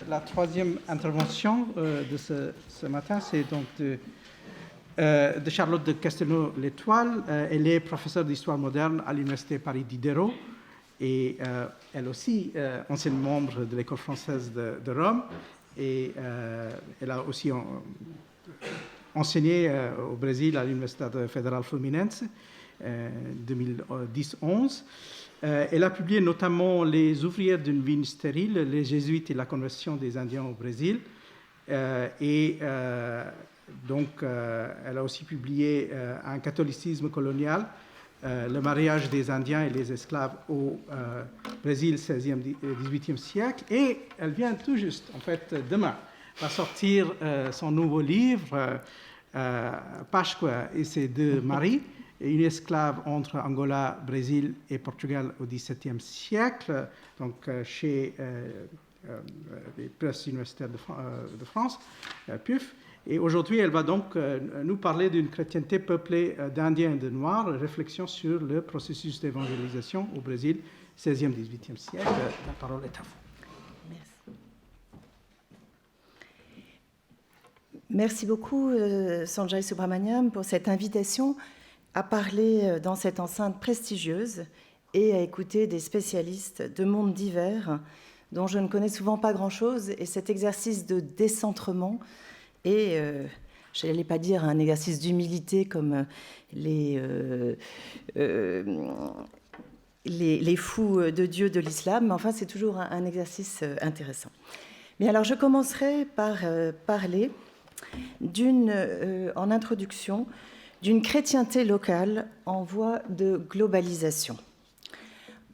La troisième intervention de ce matin, c'est donc de Charlotte de Castelnau-l'Étoile. Elle est professeure d'histoire moderne à l'Université Paris Diderot et elle aussi ancienne membre de l'École française de Rome. Et elle a aussi enseigné au Brésil à l'Université fédérale Fluminense 2010-11. Elle a publié notamment Les ouvrières d'une vigne stérile, les jésuites et la conversion des Indiens au Brésil. Elle a aussi publié Un catholicisme colonial, le mariage des Indiens et les esclaves au Brésil 16e et 18e siècle. Et elle vient tout juste, en fait, demain, va sortir son nouveau livre, Pascua et ses deux maris, une esclave entre Angola, Brésil et Portugal au XVIIe siècle, donc chez les presses universitaires de France, PUF. Et aujourd'hui, elle va donc nous parler d'une chrétienté peuplée d'Indiens et de Noirs, réflexion sur le processus d'évangélisation au Brésil, 16e, 18e siècle. La parole est à vous. Merci. Merci beaucoup, Sanjay Subramaniam, pour cette invitation à parler dans cette enceinte prestigieuse et à écouter des spécialistes de mondes divers dont je ne connais souvent pas grand-chose. Et cet exercice de décentrement et je n'allais pas dire un exercice d'humilité comme les fous de Dieu de l'islam, mais enfin c'est toujours un exercice intéressant. Mais alors je commencerai par parler en introduction d'une chrétienté locale en voie de globalisation.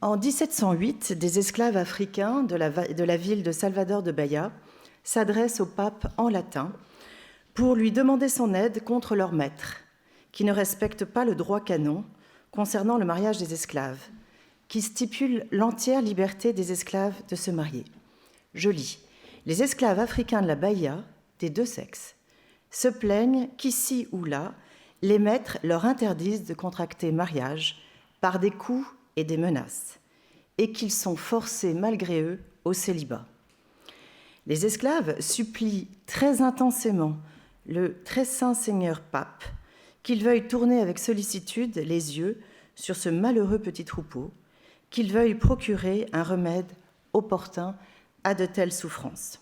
En 1708, des esclaves africains de la ville de Salvador de Bahia s'adressent au pape en latin pour lui demander son aide contre leur maître, qui ne respecte pas le droit canon concernant le mariage des esclaves, qui stipule l'entière liberté des esclaves de se marier. Je lis. Les esclaves africains de la Bahia, des deux sexes, se plaignent qu'ici ou là, les maîtres leur interdisent de contracter mariage par des coups et des menaces, et qu'ils sont forcés malgré eux au célibat. Les esclaves supplient très intensément le très saint Seigneur pape qu'il veuille tourner avec sollicitude les yeux sur ce malheureux petit troupeau, qu'il veuille procurer un remède opportun à de telles souffrances.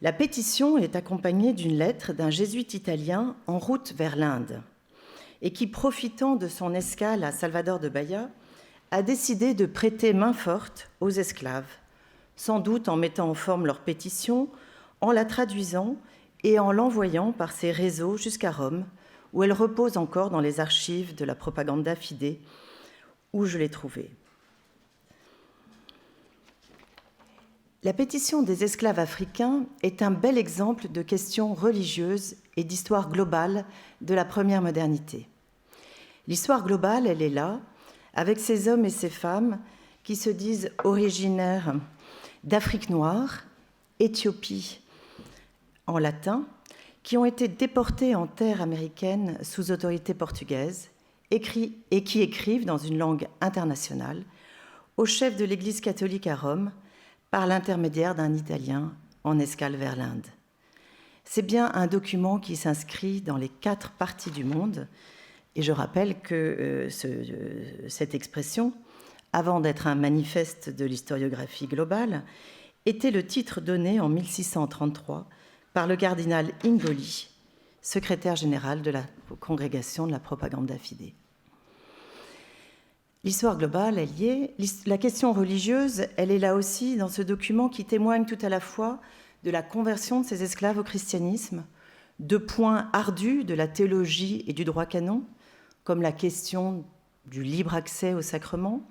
La pétition est accompagnée d'une lettre d'un jésuite italien en route vers l'Inde et qui, profitant de son escale à Salvador de Bahia, a décidé de prêter main forte aux esclaves, sans doute en mettant en forme leur pétition, en la traduisant et en l'envoyant par ses réseaux jusqu'à Rome, où elle repose encore dans les archives de la Propaganda Fide, où je l'ai trouvée. La pétition des esclaves africains est un bel exemple de question religieuse et d'histoire globale de la première modernité. L'histoire globale, elle est là, avec ces hommes et ces femmes qui se disent originaires d'Afrique noire, Éthiopie en latin, qui ont été déportés en terre américaine sous autorité portugaise et qui écrivent dans une langue internationale au chef de l'Église catholique à Rome par l'intermédiaire d'un Italien en escale vers l'Inde. C'est bien un document qui s'inscrit dans les 4 parties du monde, et je rappelle que cette expression, avant d'être un manifeste de l'historiographie globale, était le titre donné en 1633 par le cardinal Ingoli, secrétaire général de la congrégation de la Propaganda Fide. L'histoire globale, elle y est. La question religieuse, elle est là aussi dans ce document qui témoigne tout à la fois de la conversion de ces esclaves au christianisme, de points ardus de la théologie et du droit canon, comme la question du libre accès au sacrement,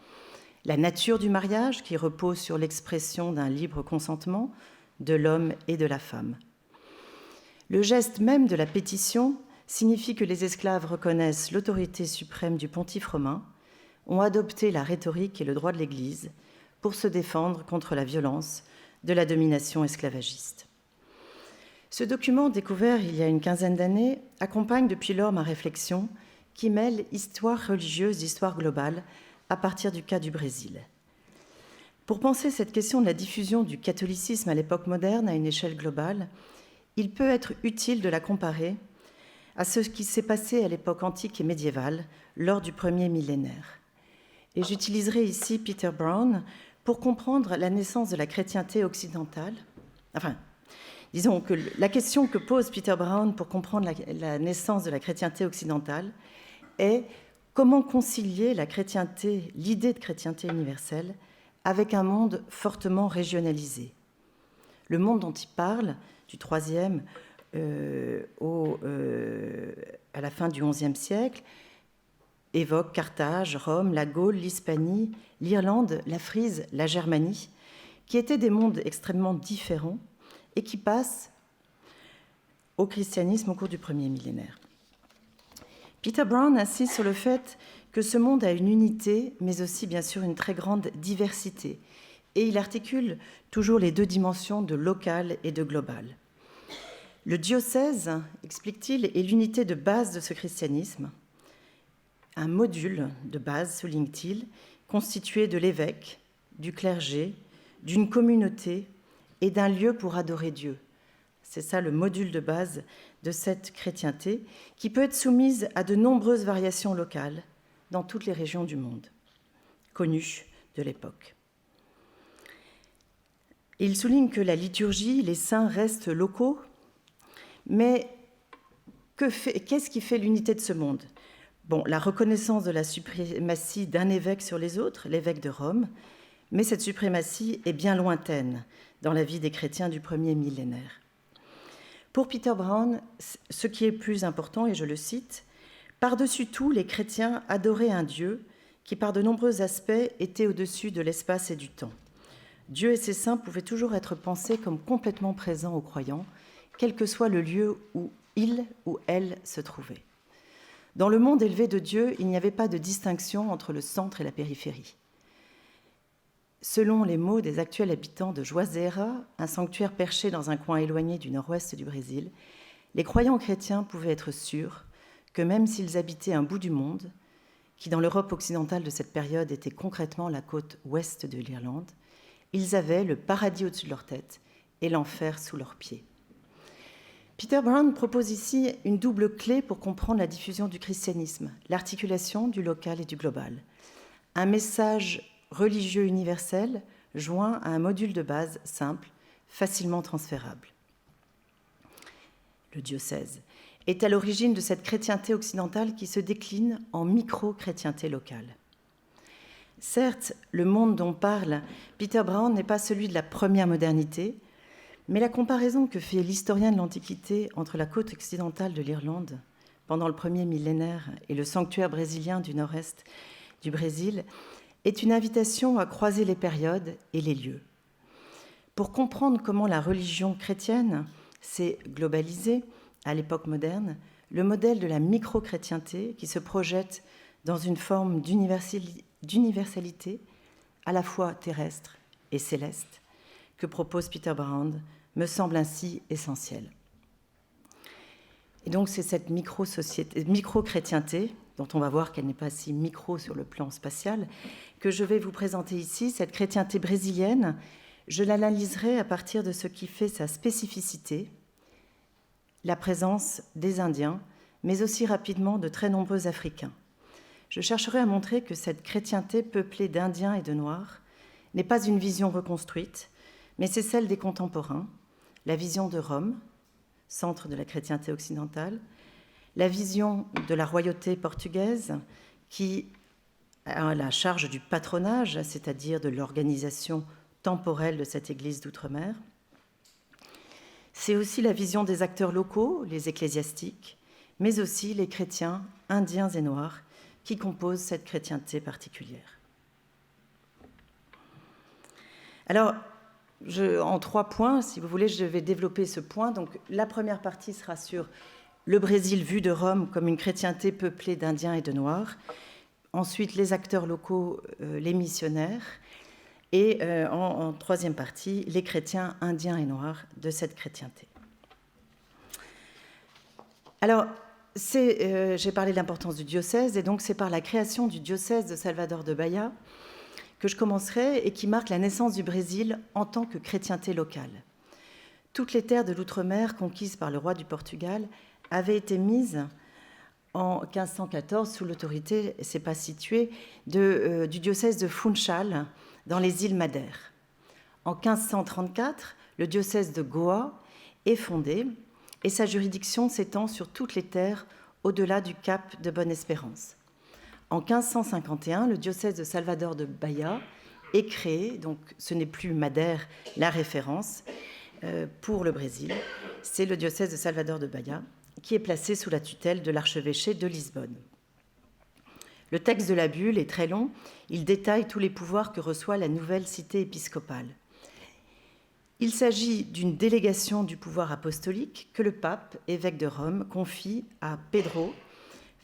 la nature du mariage qui repose sur l'expression d'un libre consentement de l'homme et de la femme. Le geste même de la pétition signifie que les esclaves reconnaissent l'autorité suprême du pontife romain, ont adopté la rhétorique et le droit de l'Église pour se défendre contre la violence de la domination esclavagiste. Ce document, découvert il y a une quinzaine d'années, accompagne depuis lors ma réflexion qui mêle histoire religieuse, histoire globale, à partir du cas du Brésil. Pour penser cette question de la diffusion du catholicisme à l'époque moderne à une échelle globale, il peut être utile de la comparer à ce qui s'est passé à l'époque antique et médiévale lors du premier millénaire. Et j'utiliserai ici Peter Brown pour comprendre la naissance de la chrétienté occidentale. Enfin, disons que la question que pose Peter Brown pour comprendre la naissance de la chrétienté occidentale est comment concilier la chrétienté, l'idée de chrétienté universelle, avec un monde fortement régionalisé. Le monde dont il parle, du IIIe à la fin du XIe siècle, évoque Carthage, Rome, la Gaule, l'Hispanie, l'Irlande, la Frise, la Germanie, qui étaient des mondes extrêmement différents et qui passent au christianisme au cours du premier millénaire. Peter Brown insiste sur le fait que ce monde a une unité, mais aussi bien sûr une très grande diversité, et il articule toujours les deux dimensions de local et de global. Le diocèse, explique-t-il, est l'unité de base de ce christianisme, un module de base, souligne-t-il, constitué de l'évêque, du clergé, d'une communauté et d'un lieu pour adorer Dieu. C'est ça le module de base de cette chrétienté qui peut être soumise à de nombreuses variations locales dans toutes les régions du monde, connues de l'époque. Il souligne que la liturgie, les saints restent locaux, mais qu'est-ce qui fait l'unité de ce monde ? Bon, la reconnaissance de la suprématie d'un évêque sur les autres, l'évêque de Rome, mais cette suprématie est bien lointaine dans la vie des chrétiens du premier millénaire. Pour Peter Brown, ce qui est plus important, et je le cite, « Par-dessus tout, les chrétiens adoraient un Dieu qui, par de nombreux aspects, était au-dessus de l'espace et du temps. Dieu et ses saints pouvaient toujours être pensés comme complètement présents aux croyants, quel que soit le lieu où il ou elle se trouvait. Dans le monde élevé de Dieu, il n'y avait pas de distinction entre le centre et la périphérie. Selon les mots des actuels habitants de Juazeira, un sanctuaire perché dans un coin éloigné du nord-ouest du Brésil, les croyants chrétiens pouvaient être sûrs que même s'ils habitaient un bout du monde, qui dans l'Europe occidentale de cette période était concrètement la côte ouest de l'Irlande, ils avaient le paradis au-dessus de leur tête et l'enfer sous leurs pieds. Peter Brown propose ici une double clé pour comprendre la diffusion du christianisme, l'articulation du local et du global. Un message religieux universel joint à un module de base simple, facilement transférable. Le diocèse est à l'origine de cette chrétienté occidentale qui se décline en micro-chrétienté locale. Certes, le monde dont parle Peter Brown n'est pas celui de la première modernité, mais la comparaison que fait l'historien de l'Antiquité entre la côte occidentale de l'Irlande pendant le premier millénaire et le sanctuaire brésilien du nord-est du Brésil est une invitation à croiser les périodes et les lieux. Pour comprendre comment la religion chrétienne s'est globalisée à l'époque moderne, le modèle de la micro-chrétienté qui se projette dans une forme d'universalité à la fois terrestre et céleste que propose Peter Brown me semble ainsi essentiel. Et donc c'est cette micro-chrétienté, dont on va voir qu'elle n'est pas si micro sur le plan spatial, que je vais vous présenter ici. Cette chrétienté brésilienne, je l'analyserai à partir de ce qui fait sa spécificité, la présence des Indiens, mais aussi rapidement de très nombreux Africains. Je chercherai à montrer que cette chrétienté peuplée d'Indiens et de Noirs n'est pas une vision reconstruite, mais c'est celle des contemporains, la vision de Rome, centre de la chrétienté occidentale, la vision de la royauté portugaise qui a la charge du patronage, c'est-à-dire de l'organisation temporelle de cette église d'outre-mer. C'est aussi la vision des acteurs locaux, les ecclésiastiques, mais aussi les chrétiens indiens et noirs qui composent cette chrétienté particulière. Alors, en 3 points, si vous voulez, je vais développer ce point. Donc, la première partie sera sur le Brésil vu de Rome comme une chrétienté peuplée d'Indiens et de Noirs. Ensuite, les acteurs locaux, les missionnaires. Et en 3e partie, les chrétiens indiens et noirs de cette chrétienté. Alors, j'ai parlé de l'importance du diocèse, et donc c'est par la création du diocèse de Salvador de Bahia que je commencerai et qui marque la naissance du Brésil en tant que chrétienté locale. Toutes les terres de l'outre-mer conquises par le roi du Portugal avaient été mises en 1514 sous l'autorité, c'est pas situé, du diocèse de Funchal dans les îles Madères. En 1534, le diocèse de Goa est fondé et sa juridiction s'étend sur toutes les terres au-delà du cap de Bonne-Espérance. En 1551, le diocèse de Salvador de Bahia est créé, donc ce n'est plus Madère la référence pour le Brésil, c'est le diocèse de Salvador de Bahia qui est placé sous la tutelle de l'archevêché de Lisbonne. Le texte de la bulle est très long, il détaille tous les pouvoirs que reçoit la nouvelle cité épiscopale. Il s'agit d'une délégation du pouvoir apostolique que le pape, évêque de Rome, confie à Pedro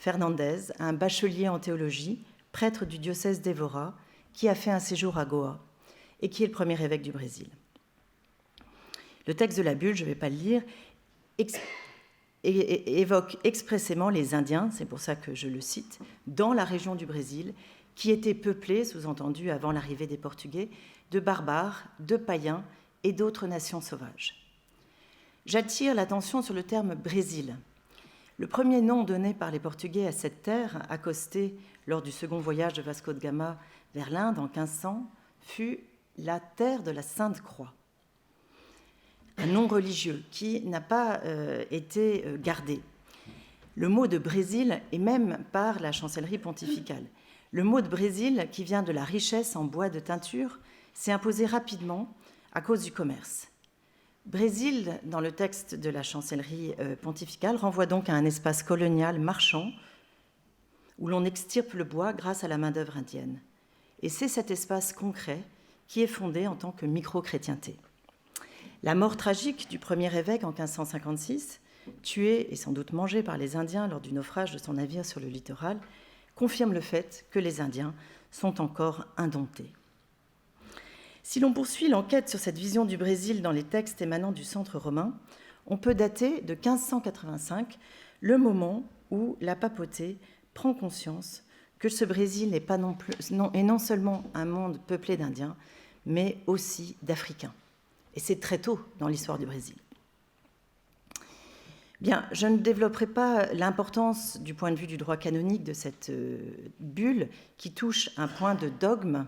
Fernandez, un bachelier en théologie, prêtre du diocèse d'Évora, qui a fait un séjour à Goa et qui est le premier évêque du Brésil. Le texte de la bulle, je ne vais pas le lire, évoque expressément les Indiens, c'est pour ça que je le cite, dans la région du Brésil, qui était peuplée, sous-entendu avant l'arrivée des Portugais, de barbares, de païens et d'autres nations sauvages. J'attire l'attention sur le terme Brésil. Le premier nom donné par les Portugais à cette terre, accostée lors du second voyage de Vasco de Gama vers l'Inde en 1500, fut la terre de la Sainte Croix. Un nom religieux qui n'a pas été gardé. Le mot de Brésil, et même par la chancellerie pontificale, le mot de Brésil, qui vient de la richesse en bois de teinture, s'est imposé rapidement à cause du commerce. Brésil, dans le texte de la chancellerie pontificale, renvoie donc à un espace colonial marchand où l'on extirpe le bois grâce à la main-d'œuvre indienne. Et c'est cet espace concret qui est fondé en tant que micro-chrétienté. La mort tragique du premier évêque en 1556, tué et sans doute mangé par les Indiens lors du naufrage de son navire sur le littoral, confirme le fait que les Indiens sont encore indomptés. Si l'on poursuit l'enquête sur cette vision du Brésil dans les textes émanant du centre romain, on peut dater de 1585, le moment où la papauté prend conscience que ce Brésil n'est pas non seulement un monde peuplé d'Indiens, mais aussi d'Africains. Et c'est très tôt dans l'histoire du Brésil. Bien, je ne développerai pas l'importance du point de vue du droit canonique de cette bulle qui touche un point de dogme.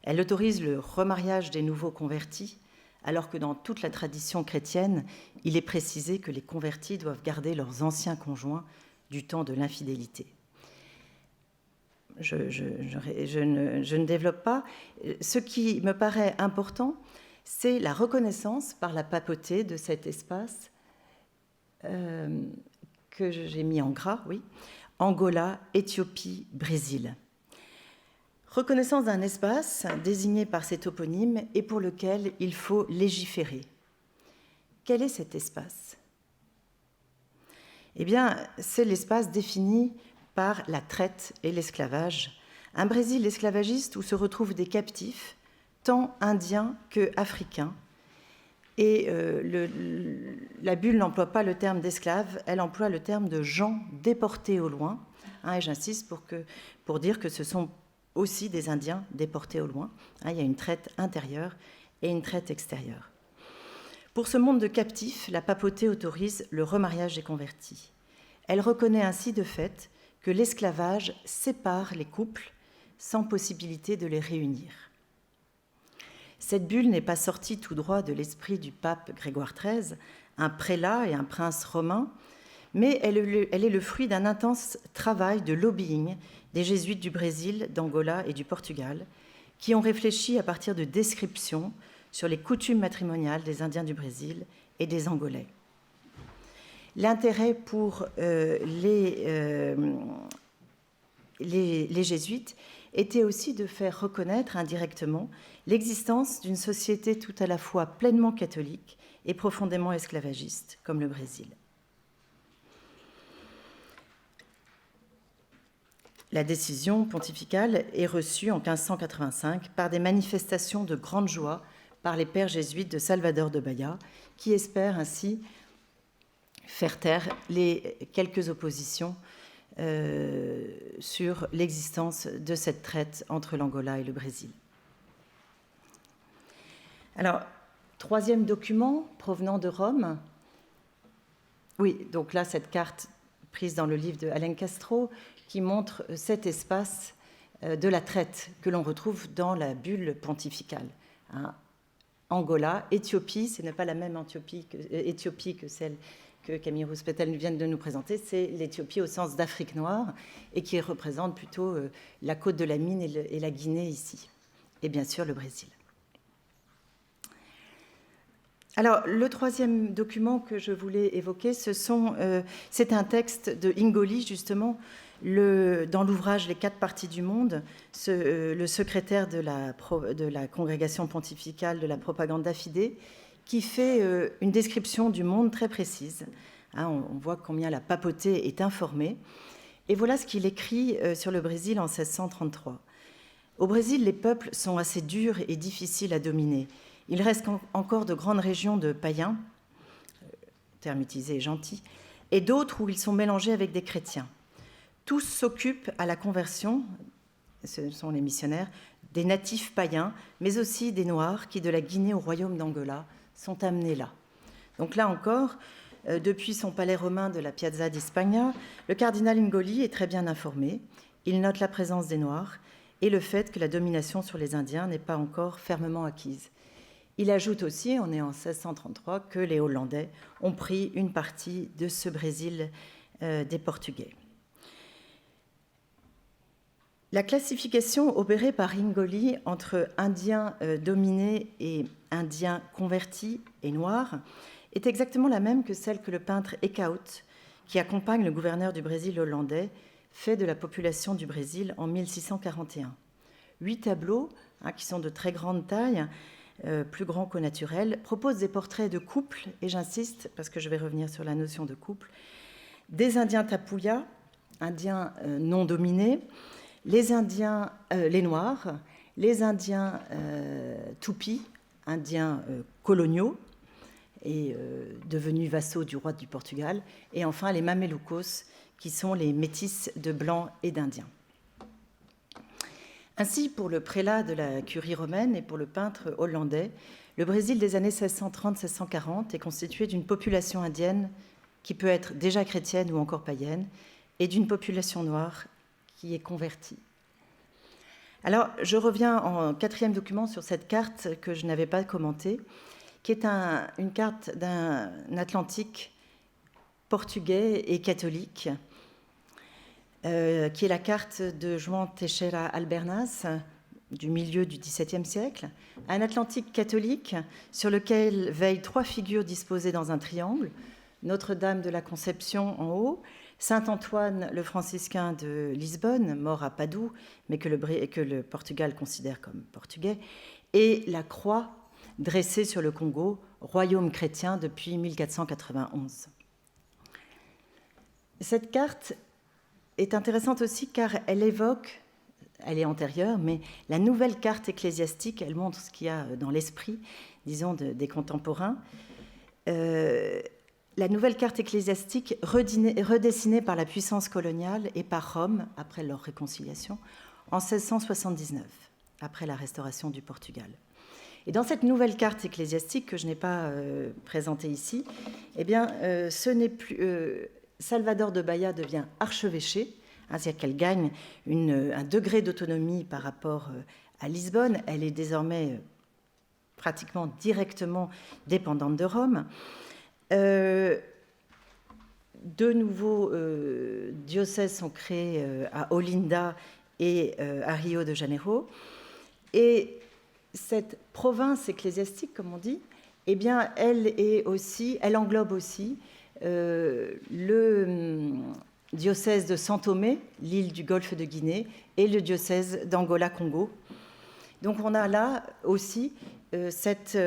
Elle autorise le remariage des nouveaux convertis, alors que dans toute la tradition chrétienne, il est précisé que les convertis doivent garder leurs anciens conjoints du temps de l'infidélité. Je ne développe pas. Ce qui me paraît important, c'est la reconnaissance par la papauté de cet espace que j'ai mis en gras, oui, Angola, Éthiopie, Brésil. Reconnaissance d'un espace désigné par cet toponyme et pour lequel il faut légiférer. Quel est cet espace ? Eh bien, c'est l'espace défini par la traite et l'esclavage. Un Brésil esclavagiste où se retrouvent des captifs, tant indiens que africains. Et la bulle n'emploie pas le terme d'esclaves, elle emploie le terme de gens déportés au loin. Et j'insiste pour dire que ce sont aussi des Indiens déportés au loin. Il y a une traite intérieure et une traite extérieure. Pour ce monde de captifs, la papauté autorise le remariage des convertis. Elle reconnaît ainsi de fait que l'esclavage sépare les couples sans possibilité de les réunir. Cette bulle n'est pas sortie tout droit de l'esprit du pape Grégoire XIII, un prélat et un prince romain, mais elle est le fruit d'un intense travail de lobbying des jésuites du Brésil, d'Angola et du Portugal, qui ont réfléchi à partir de descriptions sur les coutumes matrimoniales des Indiens du Brésil et des Angolais. L'intérêt pour les jésuites était aussi de faire reconnaître indirectement l'existence d'une société tout à la fois pleinement catholique et profondément esclavagiste, comme le Brésil. La décision pontificale est reçue en 1585 par des manifestations de grande joie par les pères jésuites de Salvador de Bahia, qui espèrent ainsi faire taire les quelques oppositions sur l'existence de cette traite entre l'Angola et le Brésil. Alors, troisième document provenant de Rome. Oui, donc là, cette carte prise dans le livre de Alain Castro qui montre cet espace de la traite que l'on retrouve dans la bulle pontificale. Hein. Angola, Éthiopie, ce n'est pas la même Éthiopie que celle que Camille Rouspétel vient de nous présenter, c'est l'Éthiopie au sens d'Afrique noire et qui représente plutôt la côte de la Mine et la Guinée ici. Et bien sûr le Brésil. Alors, le troisième document que je voulais évoquer, c'est un texte de Ingoli, justement, dans l'ouvrage Les 4 parties du monde, le secrétaire de la congrégation pontificale de la Propaganda Fide, qui fait une description du monde très précise. Hein, on voit combien la papauté est informée. Et voilà ce qu'il écrit sur le Brésil en 1633. Au Brésil, les peuples sont assez durs et difficiles à dominer. Il reste encore de grandes régions de païens, terme utilisé est gentil, et d'autres où ils sont mélangés avec des chrétiens. Tous s'occupent à la conversion, ce sont les missionnaires, des natifs païens, mais aussi des Noirs qui, de la Guinée au royaume d'Angola, sont amenés là. Donc là encore, depuis son palais romain de la Piazza di Spagna, le cardinal Ingoli est très bien informé. Il note la présence des Noirs et le fait que la domination sur les Indiens n'est pas encore fermement acquise. Il ajoute aussi, on est en 1633, que les Hollandais ont pris une partie de ce Brésil des Portugais. La classification opérée par Ingoli entre Indiens dominés et Indiens convertis et noirs est exactement la même que celle que le peintre Eekhout, qui accompagne le gouverneur du Brésil hollandais, fait de la population du Brésil en 1641. 8 tableaux, qui sont de très grande taille, plus grands qu'au naturel, proposent des portraits de couples, et j'insiste parce que je vais revenir sur la notion de couple, des Indiens Tapuya, Indiens non dominés, les Indiens, les Noirs, les Indiens Tupi, Indiens coloniaux et devenus vassaux du roi du Portugal, et enfin les Mamelucos, qui sont les métis de Blancs et d'Indiens. Ainsi, pour le prélat de la curie romaine et pour le peintre hollandais, le Brésil des années 1630-1640 est constitué d'une population indienne qui peut être déjà chrétienne ou encore païenne, et d'une population noire qui est convertie. Alors, je reviens en 4e document sur cette carte que je n'avais pas commentée, qui est une carte d'un Atlantique portugais et catholique, qui est la carte de João Teixeira Albernaz du milieu du XVIIe siècle, un Atlantique catholique sur lequel veillent 3 figures disposées dans un triangle, Notre-Dame de la Conception en haut, Saint-Antoine le franciscain de Lisbonne, mort à Padoue, mais que le Portugal considère comme portugais, et la croix dressée sur le Congo, royaume chrétien depuis 1491. Cette carte est intéressante aussi car elle évoque, elle est antérieure, mais la nouvelle carte ecclésiastique, elle montre ce qu'il y a dans l'esprit, disons, des contemporains. La nouvelle carte ecclésiastique redessinée par la puissance coloniale et par Rome, après leur réconciliation, en 1679, après la restauration du Portugal. Et dans cette nouvelle carte ecclésiastique que je n'ai pas présentée ici, eh bien, ce n'est plus... Salvador de Bahia devient archevêché, c'est-à-dire qu'elle gagne un degré d'autonomie par rapport à Lisbonne. Elle est désormais pratiquement directement dépendante de Rome. 2 nouveaux diocèses sont créés à Olinda et à Rio de Janeiro. Et cette province ecclésiastique, comme on dit, eh bien, elle englobe aussi le diocèse de São Tomé, l'île du Golfe de Guinée, et le diocèse d'Angola-Congo. Donc on a là aussi cette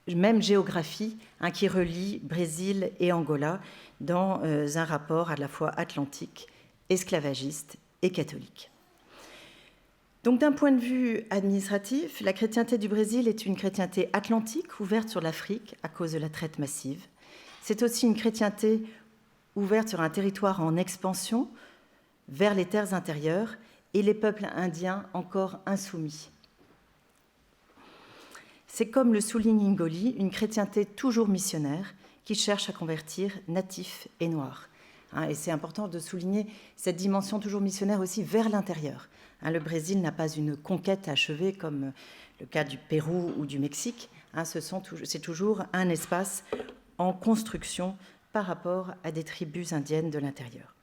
même géographie qui relie Brésil et Angola dans un rapport à la fois atlantique, esclavagiste et catholique. Donc d'un point de vue administratif, la chrétienté du Brésil est une chrétienté atlantique ouverte sur l'Afrique à cause de la traite massive. C'est aussi une chrétienté ouverte sur un territoire en expansion vers les terres intérieures et les peuples indiens encore insoumis. C'est comme le souligne Ingoli, une chrétienté toujours missionnaire qui cherche à convertir natifs et noirs. Et c'est important de souligner cette dimension toujours missionnaire aussi vers l'intérieur. Le Brésil n'a pas une conquête achevée comme le cas du Pérou ou du Mexique. C'est toujours un espace en construction par rapport à des tribus indiennes de l'intérieur.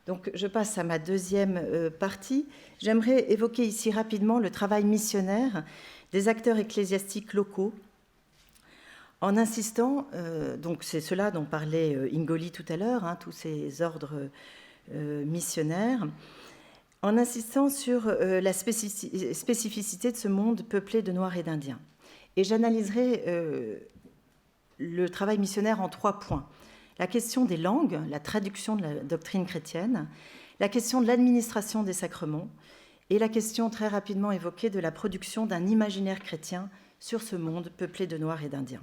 Donc je passe à ma deuxième partie. J'aimerais évoquer ici rapidement le travail missionnaire des acteurs ecclésiastiques locaux, en insistant, donc c'est cela dont parlait Ingoli tout à l'heure, tous ces ordres missionnaires, en insistant sur la spécificité de ce monde peuplé de Noirs et d'Indiens. Et j'analyserai le travail missionnaire en 3 points. La question des langues, la traduction de la doctrine chrétienne, la question de l'administration des sacrements et la question très rapidement évoquée de la production d'un imaginaire chrétien sur ce monde peuplé de Noirs et d'Indiens.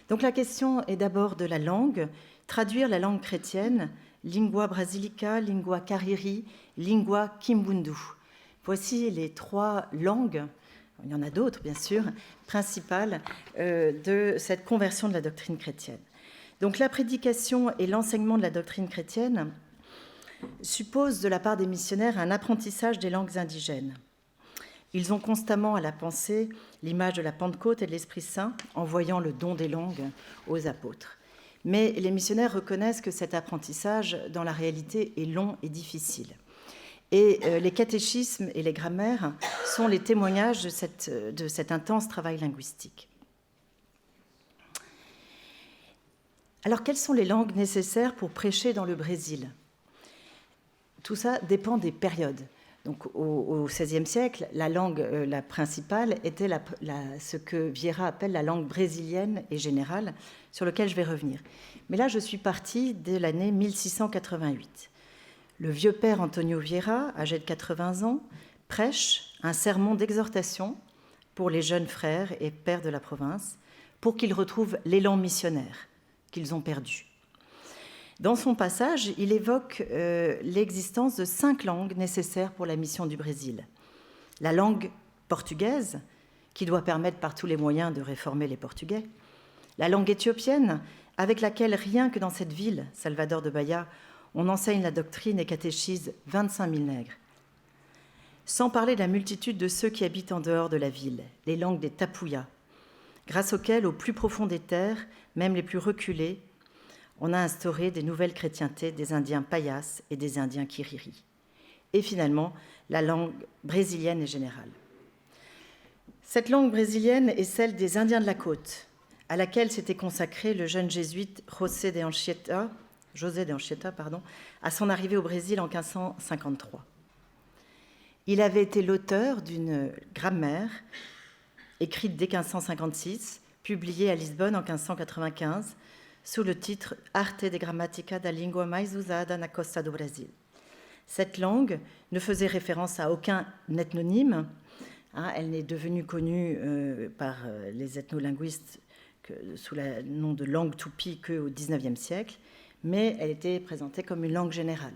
Donc la question est d'abord de la langue, traduire la langue chrétienne, lingua brasilica, lingua cariri, lingua kimbundu. Voici les 3 langues, il y en a d'autres bien sûr, principales de cette conversion de la doctrine chrétienne. Donc la prédication et l'enseignement de la doctrine chrétienne supposent de la part des missionnaires un apprentissage des langues indigènes. Ils ont constamment à la pensée l'image de la Pentecôte et de l'Esprit Saint en voyant le don des langues aux apôtres. Mais les missionnaires reconnaissent que cet apprentissage, dans la réalité, est long et difficile. Et les catéchismes et les grammaires sont les témoignages de cet intense travail linguistique. Alors, quelles sont les langues nécessaires pour prêcher dans le Brésil ? Tout ça dépend des périodes. Donc, au XVIe siècle, la langue la principale était ce que Vieira appelle la langue brésilienne et générale, sur laquelle je vais revenir. Mais là, je suis partie de l'année 1688. Le vieux père Antonio Vieira, âgé de 80 ans, prêche un sermon d'exhortation pour les jeunes frères et pères de la province, pour qu'ils retrouvent l'élan missionnaire qu'ils ont perdu. Dans son passage, il évoque l'existence de 5 langues nécessaires pour la mission du Brésil. La langue portugaise, qui doit permettre par tous les moyens de réformer les Portugais. La langue éthiopienne, avec laquelle rien que dans cette ville, Salvador de Bahia, on enseigne la doctrine et catéchise 25 000 nègres. Sans parler de la multitude de ceux qui habitent en dehors de la ville, les langues des Tapuya, grâce auxquelles, au plus profond des terres, même les plus reculées, on a instauré des nouvelles chrétientés des Indiens Payas et des Indiens Kiriri. Et finalement, la langue brésilienne et générale. Cette langue brésilienne est celle des Indiens de la côte, à laquelle s'était consacré le jeune jésuite José de Anchieta, à son arrivée au Brésil en 1553. Il avait été l'auteur d'une grammaire écrite dès 1556, publiée à Lisbonne en 1595, sous le titre Arte de Gramática da Língua Mais Usada na Costa do Brasil. Cette langue ne faisait référence à aucun ethnonyme. Elle n'est devenue connue par les ethnolinguistes sous le nom de langue tupi qu'au XIXe siècle, mais elle était présentée comme une langue générale.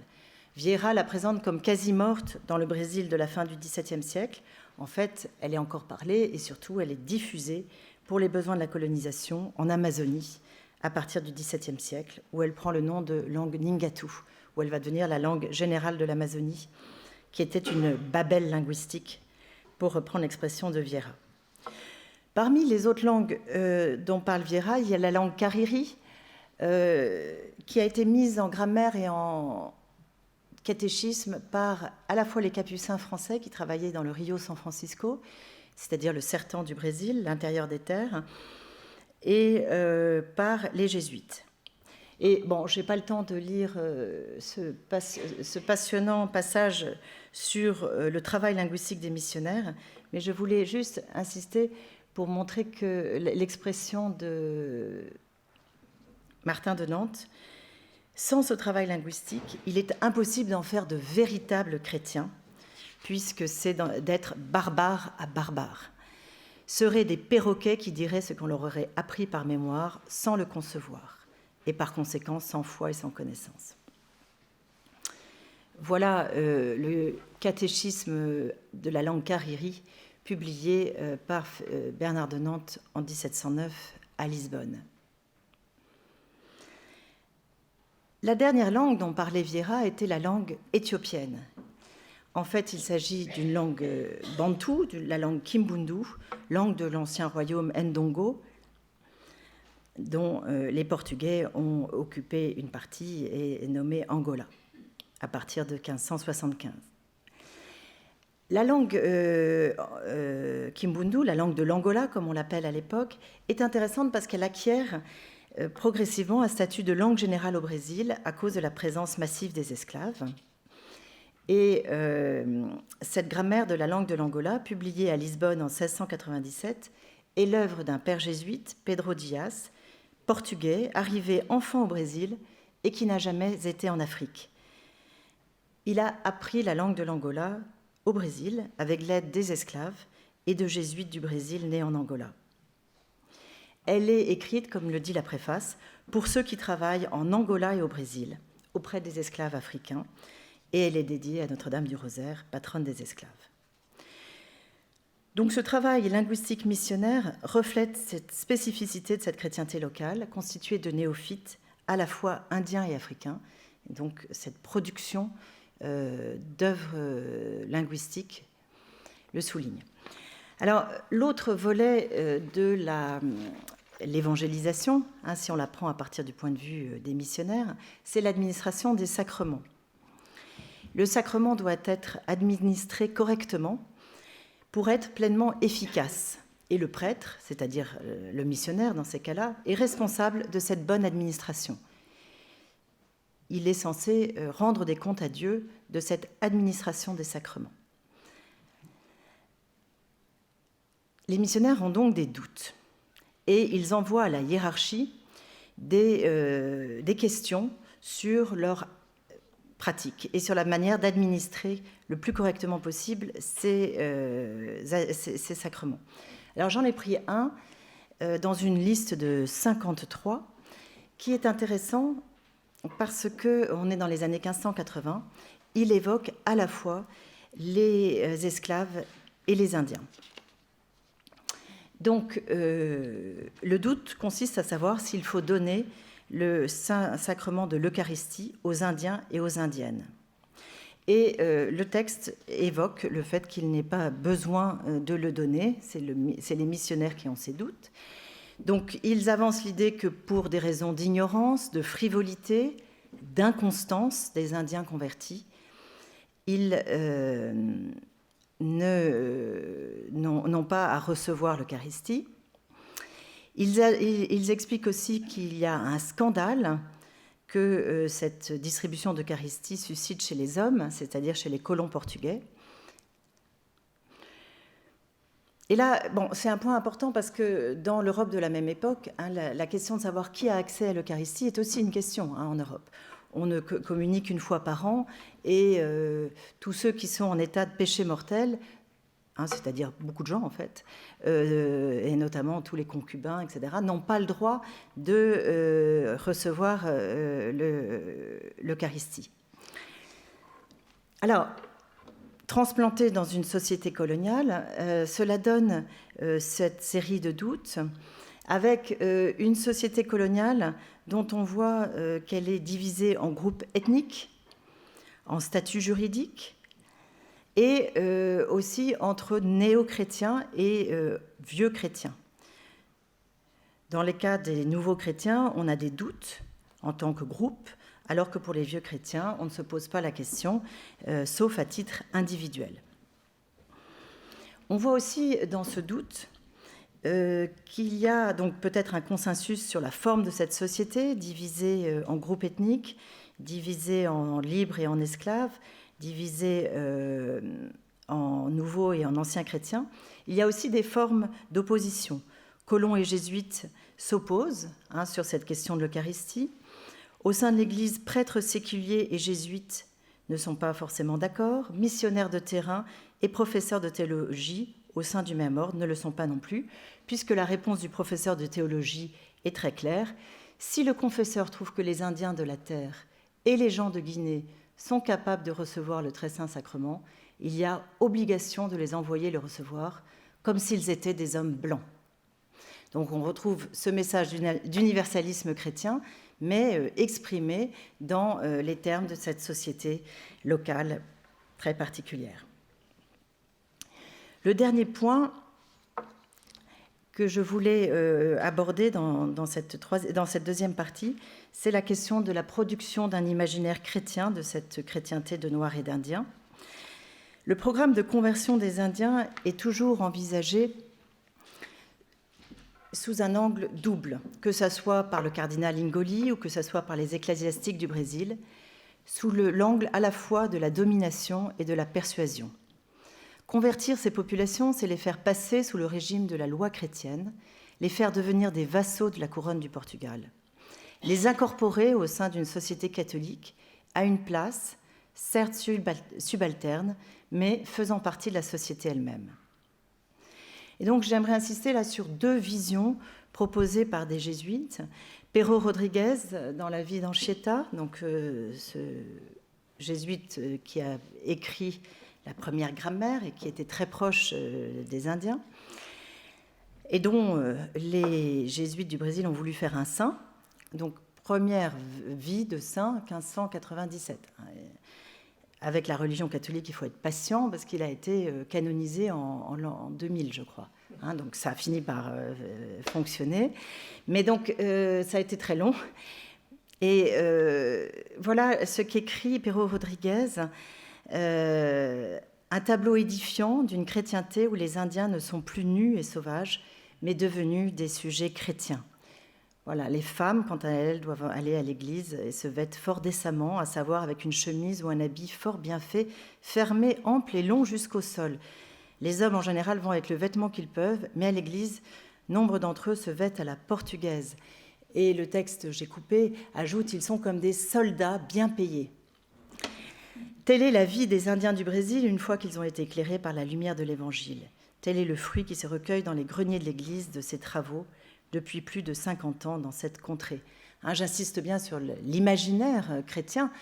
Vieira la présente comme quasi morte dans le Brésil de la fin du XVIIe siècle. En fait, elle est encore parlée et surtout, elle est diffusée pour les besoins de la colonisation en Amazonie à partir du XVIIe siècle, où elle prend le nom de langue Ningatu, où elle va devenir la langue générale de l'Amazonie, qui était une babel linguistique, pour reprendre l'expression de Vieira. Parmi les autres langues dont parle Vieira, il y a la langue Cariri, qui a été mise en grammaire et en catéchisme par à la fois les capucins français qui travaillaient dans le Rio San Francisco, c'est-à-dire le sertan du Brésil, l'intérieur des terres, et par les jésuites. Et bon, je n'ai pas le temps de lire ce passionnant passage sur le travail linguistique des missionnaires, mais je voulais juste insister pour montrer que l'expression de Martin de Nantes, sans ce travail linguistique, il est impossible d'en faire de véritables chrétiens, puisque c'est d'être barbare à barbare. Seraient des perroquets qui diraient ce qu'on leur aurait appris par mémoire sans le concevoir, et par conséquent sans foi et sans connaissance. Voilà le catéchisme de la langue Cariri, publié par Bernard de Nantes en 1709 à Lisbonne. La dernière langue dont parlait Vieira était la langue éthiopienne. En fait, il s'agit d'une langue bantoue, la langue Kimbundu, langue de l'ancien royaume Ndongo, dont les Portugais ont occupé une partie et nommée Angola, à partir de 1575. La langue Kimbundu, la langue de l'Angola, comme on l'appelle à l'époque, est intéressante parce qu'elle acquiert progressivement un statut de langue générale au Brésil à cause de la présence massive des esclaves. Et cette grammaire de la langue de l'Angola, publiée à Lisbonne en 1697, est l'œuvre d'un père jésuite, Pedro Dias, portugais, arrivé enfant au Brésil et qui n'a jamais été en Afrique. Il a appris la langue de l'Angola au Brésil avec l'aide des esclaves et de jésuites du Brésil nés en Angola. Elle est écrite, comme le dit la préface, pour ceux qui travaillent en Angola et au Brésil, auprès des esclaves africains, et elle est dédiée à Notre-Dame du Rosaire, patronne des esclaves. Donc ce travail linguistique missionnaire reflète cette spécificité de cette chrétienté locale, constituée de néophytes à la fois indiens et africains, et donc cette production d'œuvres linguistiques le souligne. Alors, l'autre volet de l'évangélisation, si on la prend à partir du point de vue des missionnaires, c'est l'administration des sacrements. Le sacrement doit être administré correctement pour être pleinement efficace. Et le prêtre, c'est-à-dire le missionnaire dans ces cas-là, est responsable de cette bonne administration. Il est censé rendre des comptes à Dieu de cette administration des sacrements. Les missionnaires ont donc des doutes et ils envoient à la hiérarchie des questions sur leur pratique et sur la manière d'administrer le plus correctement possible ces sacrements. Alors j'en ai pris un dans une liste de 53 qui est intéressant parce qu'on est dans les années 1580. Il évoque à la fois les esclaves et les Indiens. Donc, le doute consiste à savoir s'il faut donner le saint sacrement de l'Eucharistie aux Indiens et aux Indiennes. Et le texte évoque le fait qu'il n'est pas besoin de le donner, c'est les missionnaires qui ont ces doutes. Donc, ils avancent l'idée que pour des raisons d'ignorance, de frivolité, d'inconstance des Indiens convertis, ils n'ont pas à recevoir l'Eucharistie. Ils expliquent aussi qu'il y a un scandale que cette distribution d'Eucharistie suscite chez les hommes, c'est-à-dire chez les colons portugais. Et là, c'est un point important parce que dans l'Europe de la même époque, la question de savoir qui a accès à l'Eucharistie est aussi une question en Europe. On ne communique qu'une fois par an et tous ceux qui sont en état de péché mortel, c'est-à-dire beaucoup de gens en fait, et notamment tous les concubins, etc., n'ont pas le droit de recevoir l'Eucharistie. Alors, transplanté dans une société coloniale, cela donne cette série de doutes avec une société coloniale dont on voit qu'elle est divisée en groupes ethniques, en statuts juridiques, et aussi entre néo-chrétiens et vieux chrétiens. Dans les cas des nouveaux chrétiens, on a des doutes en tant que groupe, alors que pour les vieux chrétiens, on ne se pose pas la question, sauf à titre individuel. On voit aussi dans ce doute qu'il y a donc peut-être un consensus sur la forme de cette société, divisée en groupes ethniques, divisée en libres et en esclaves, divisée en nouveaux et en anciens chrétiens. Il y a aussi des formes d'opposition. Colons et jésuites s'opposent sur cette question de l'Eucharistie. Au sein de l'Église, prêtres séculiers et jésuites ne sont pas forcément d'accord. Missionnaires de terrain et professeurs de théologie au sein du même ordre ne le sont pas non plus, puisque la réponse du professeur de théologie est très claire. Si le confesseur trouve que les Indiens de la terre et les gens de Guinée sont capables de recevoir le très saint sacrement, il y a obligation de les envoyer le recevoir, comme s'ils étaient des hommes blancs. Donc on retrouve ce message d'universalisme chrétien, mais exprimé dans les termes de cette société locale très particulière. Le dernier point que je voulais aborder dans cette deuxième partie, c'est la question de la production d'un imaginaire chrétien, de cette chrétienté de Noirs et d'Indiens. Le programme de conversion des Indiens est toujours envisagé sous un angle double, que ce soit par le cardinal Ingoli ou que ce soit par les ecclésiastiques du Brésil, sous l'angle à la fois de la domination et de la persuasion. Convertir ces populations, c'est les faire passer sous le régime de la loi chrétienne, les faire devenir des vassaux de la couronne du Portugal, les incorporer au sein d'une société catholique à une place, certes subalterne, mais faisant partie de la société elle-même. Et donc j'aimerais insister là sur deux visions proposées par des jésuites. Pero Rodriguez, dans La vie d'Anchieta, donc ce jésuite qui a écrit la première grammaire et qui était très proche des Indiens, et dont les jésuites du Brésil ont voulu faire un saint. Donc première vie de saint, 1597. Avec la religion catholique, il faut être patient parce qu'il a été canonisé en 2000, je crois. Donc ça a fini par fonctionner. Mais donc ça a été très long. Et voilà ce qu'écrit Pero Rodriguez, un tableau édifiant d'une chrétienté où les Indiens ne sont plus nus et sauvages, mais devenus des sujets chrétiens. Voilà, les femmes, quant à elles, doivent aller à l'église et se vêtent fort décemment, à savoir avec une chemise ou un habit fort bien fait, fermé, ample et long jusqu'au sol. Les hommes, en général, vont avec le vêtement qu'ils peuvent, mais à l'église, nombre d'entre eux se vêtent à la portugaise. Et le texte, j'ai coupé, ajoute « Ils sont comme des soldats bien payés ». Telle est la vie des Indiens du Brésil une fois qu'ils ont été éclairés par la lumière de l'Évangile. Tel est le fruit qui se recueille dans les greniers de l'église de ces travaux, depuis plus de 50 ans dans cette contrée. J'insiste bien sur l'imaginaire chrétien.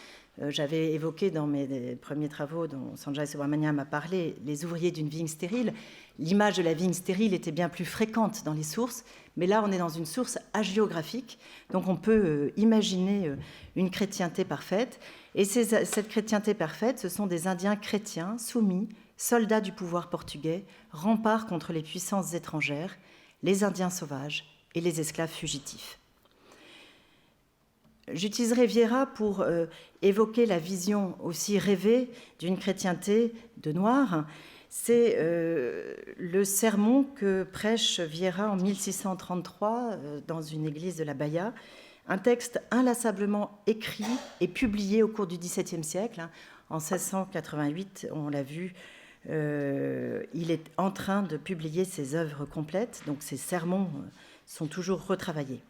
J'avais évoqué dans mes premiers travaux, dont Sanjay Subramanian m'a parlé, les ouvriers d'une vigne stérile. L'image de la vigne stérile était bien plus fréquente dans les sources, mais là on est dans une source hagiographique, donc on peut imaginer une chrétienté parfaite. Et cette chrétienté parfaite, ce sont des Indiens chrétiens, soumis, soldats du pouvoir portugais, remparts contre les puissances étrangères, les Indiens sauvages et les esclaves fugitifs. J'utiliserai Vieira pour évoquer la vision aussi rêvée d'une chrétienté de Noirs. C'est le sermon que prêche Vieira en 1633 dans une église de la Bahia, un texte inlassablement écrit et publié au cours du XVIIe siècle. En 1688, on l'a vu, il est en train de publier ses œuvres complètes, donc ses sermons sont toujours retravaillés.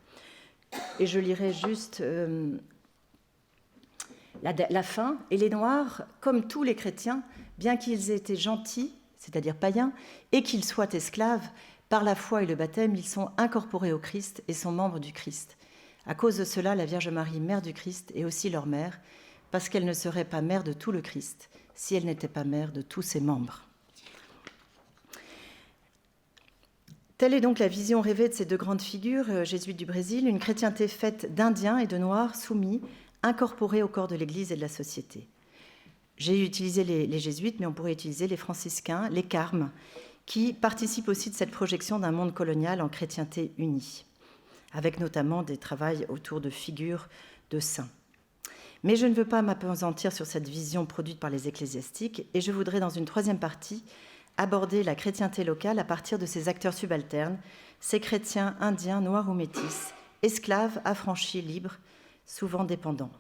Et je lirai juste la fin. Et les Noirs, comme tous les chrétiens, bien qu'ils aient été gentils, c'est-à-dire païens, et qu'ils soient esclaves, par la foi et le baptême, ils sont incorporés au Christ et sont membres du Christ. À cause de cela, la Vierge Marie, mère du Christ, est aussi leur mère, parce qu'elle ne serait pas mère de tout le Christ si elle n'était pas mère de tous ses membres. Telle est donc la vision rêvée de ces deux grandes figures jésuites du Brésil, une chrétienté faite d'Indiens et de Noirs soumis, incorporés au corps de l'Église et de la société. J'ai utilisé les jésuites, mais on pourrait utiliser les franciscains, les carmes, qui participent aussi de cette projection d'un monde colonial en chrétienté unie, avec notamment des travaux autour de figures de saints. Mais je ne veux pas m'appesantir sur cette vision produite par les ecclésiastiques, et je voudrais, dans une troisième partie, aborder la chrétienté locale à partir de ces acteurs subalternes, ces chrétiens indiens, noirs ou métis, esclaves, affranchis, libres, souvent dépendants.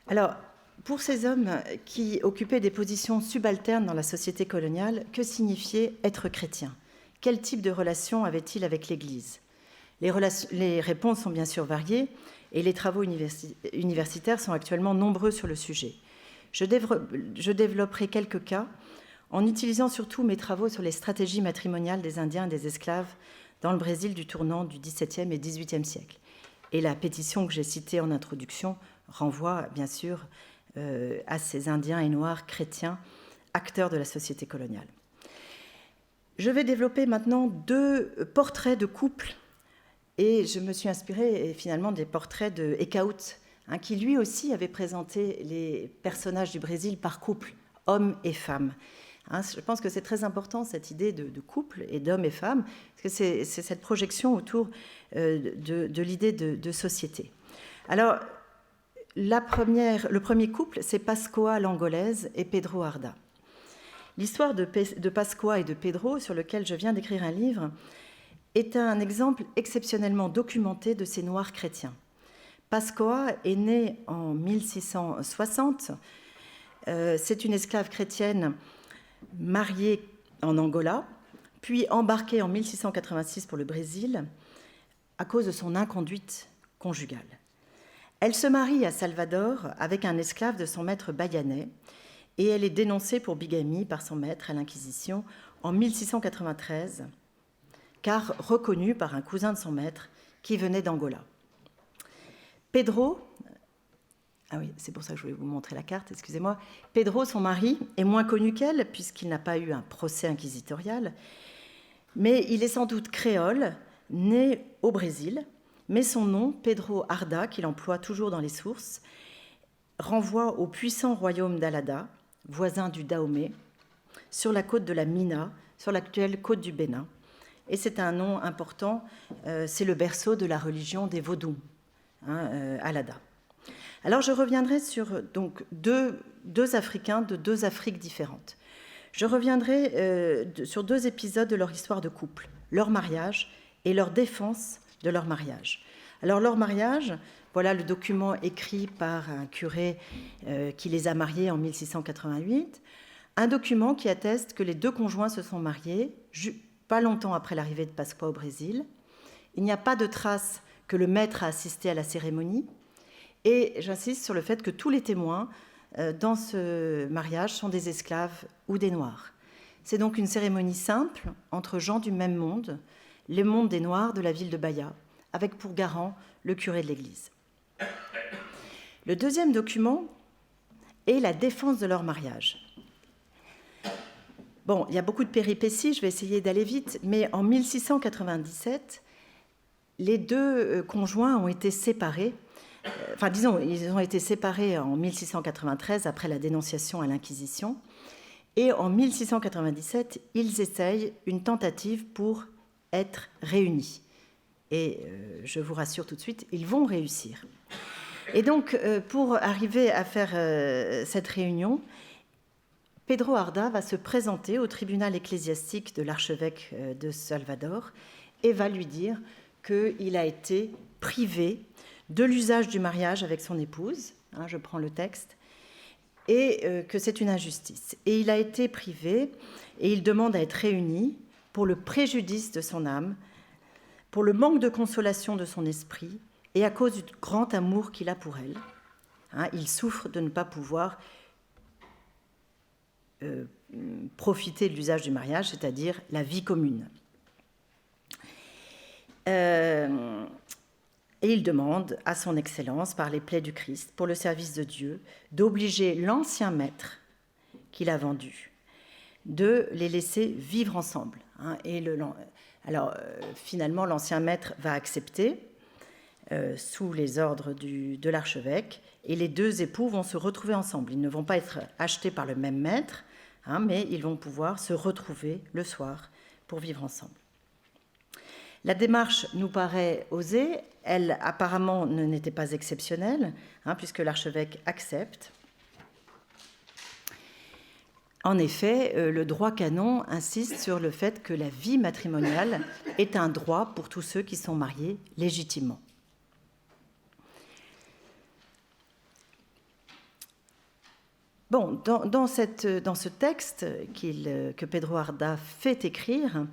Alors, pour ces hommes qui occupaient des positions subalternes dans la société coloniale, que signifiait être chrétien ? Quel type de relation avait-il avec l'Église ? Les réponses sont bien sûr variées et les travaux universitaires sont actuellement nombreux sur le sujet. Je développerai quelques cas en utilisant surtout mes travaux sur les stratégies matrimoniales des Indiens et des esclaves dans le Brésil du tournant du XVIIe et XVIIIe siècle. Et la pétition que j'ai citée en introduction renvoie bien sûr à ces Indiens et Noirs chrétiens, acteurs de la société coloniale. Je vais développer maintenant 2 portraits de couples, et je me suis inspirée finalement des portraits de Eekhout, qui lui aussi avait présenté les personnages du Brésil par couple, hommes et femmes. Je pense que c'est très important, cette idée de couple et d'hommes et femmes, parce que c'est cette projection autour de l'idée de société. Alors, le premier couple, c'est Pascoa l'Angolaise et Pedro Arda. L'histoire de Pascoa et de Pedro, sur lequel je viens d'écrire un livre, est un exemple exceptionnellement documenté de ces Noirs chrétiens. Pascoa est née en 1660. C'est une esclave chrétienne mariée en Angola, puis embarquée en 1686 pour le Brésil à cause de son inconduite conjugale. Elle se marie à Salvador avec un esclave de son maître baïanais et elle est dénoncée pour bigamie par son maître à l'Inquisition en 1693, car reconnue par un cousin de son maître qui venait d'Angola. Pedro, oui, c'est pour ça que je voulais vous montrer la carte, excusez-moi. Pedro, son mari, est moins connu qu'elle, puisqu'il n'a pas eu un procès inquisitorial, mais il est sans doute créole, né au Brésil, mais son nom, Pedro Arda, qu'il emploie toujours dans les sources, renvoie au puissant royaume d'Alada, voisin du Dahomey, sur la côte de la Mina, sur l'actuelle côte du Bénin. Et c'est un nom important, c'est le berceau de la religion des Vodou, Alada. Alors je reviendrai sur donc, deux Africains de 2 Afriques différentes. Je reviendrai sur 2 épisodes de leur histoire de couple, leur mariage et leur défense de leur mariage. Alors leur mariage, voilà le document écrit par un curé qui les a mariés en 1688, un document qui atteste que les 2 conjoints se sont mariés pas longtemps après l'arrivée de Pascoa au Brésil. Il n'y a pas de trace que le maître a assisté à la cérémonie. Et j'insiste sur le fait que tous les témoins dans ce mariage sont des esclaves ou des Noirs. C'est donc une cérémonie simple entre gens du même monde, les mondes des Noirs de la ville de Bahia, avec pour garant le curé de l'église. Le deuxième document est la défense de leur mariage. Bon, il y a beaucoup de péripéties, je vais essayer d'aller vite, mais en 1697, les 2 conjoints ont été séparés. Ils ont été séparés en 1693 après la dénonciation à l'Inquisition. Et en 1697, ils essayent une tentative pour être réunis. Et je vous rassure tout de suite, ils vont réussir. Et donc, pour arriver à faire cette réunion, Pedro Arda va se présenter au tribunal ecclésiastique de l'archevêque de Salvador et va lui dire qu'il a été privé de l'usage du mariage avec son épouse, je prends le texte, et que c'est une injustice. Et il a été privé, et il demande à être réuni pour le préjudice de son âme, pour le manque de consolation de son esprit, et à cause du grand amour qu'il a pour elle. Il souffre de ne pas pouvoir profiter de l'usage du mariage, c'est-à-dire la vie commune. Et il demande à son Excellence, par les plaies du Christ, pour le service de Dieu, d'obliger l'ancien maître qu'il a vendu, de les laisser vivre ensemble. Finalement, l'ancien maître va accepter, sous les ordres de l'archevêque, et les 2 époux vont se retrouver ensemble. Ils ne vont pas être achetés par le même maître, mais ils vont pouvoir se retrouver le soir pour vivre ensemble. La démarche nous paraît osée, elle apparemment n'était pas exceptionnelle, puisque l'archevêque accepte. En effet, le droit canon insiste sur le fait que la vie matrimoniale est un droit pour tous ceux qui sont mariés légitimement. Bon, dans ce texte que Pedro Arda fait écrire,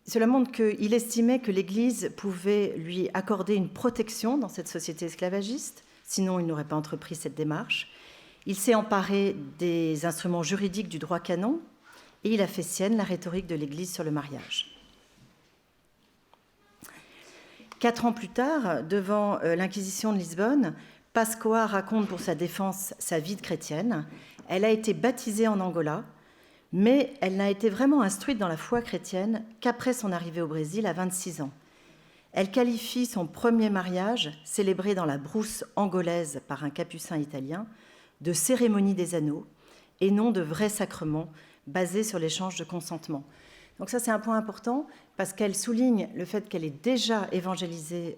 cela montre qu'il estimait que l'Église pouvait lui accorder une protection dans cette société esclavagiste, sinon il n'aurait pas entrepris cette démarche. Il s'est emparé des instruments juridiques du droit canon et il a fait sienne la rhétorique de l'Église sur le mariage. 4 ans plus tard, devant l'Inquisition de Lisbonne, Pascoa raconte pour sa défense sa vie de chrétienne. Elle a été baptisée en Angola, mais elle n'a été vraiment instruite dans la foi chrétienne qu'après son arrivée au Brésil à 26 ans. Elle qualifie son premier mariage, célébré dans la brousse angolaise par un capucin italien, de cérémonie des anneaux et non de vrai sacrement basé sur l'échange de consentement. Donc ça, c'est un point important parce qu'elle souligne le fait qu'elle est déjà évangélisée